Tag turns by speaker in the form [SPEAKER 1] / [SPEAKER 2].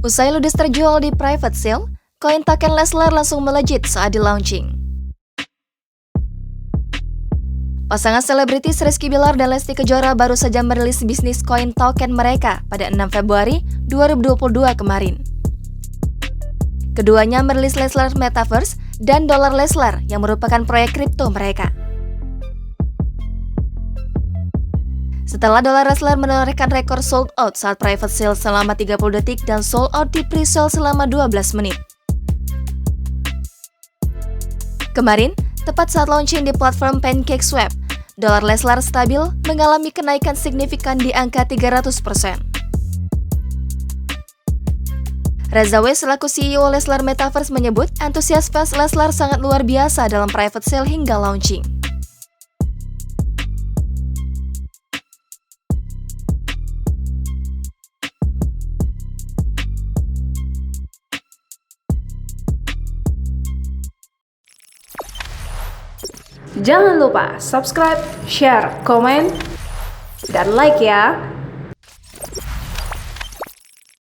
[SPEAKER 1] Usai ludes terjual di private sale, koin token Leslar langsung melejit saat di-launching. Pasangan selebritis Rizky Bilar dan Lesti Kejora baru saja merilis bisnis koin token mereka pada 6 Februari 2022 kemarin. Keduanya merilis Leslar Metaverse dan Dolar Leslar yang merupakan proyek kripto mereka. Setelah Dolar Leslar menorehkan rekor sold out saat private sale selama 30 detik dan sold out di pre-sale selama 12 menit. Kemarin, tepat saat launching di platform PancakeSwap, Dolar Leslar stabil mengalami kenaikan signifikan di angka 300%. Reza W selaku CEO Leslar Metaverse menyebut antusias fans Leslar sangat luar biasa dalam private sale hingga launching.
[SPEAKER 2] Jangan lupa subscribe, share, komen, dan like ya!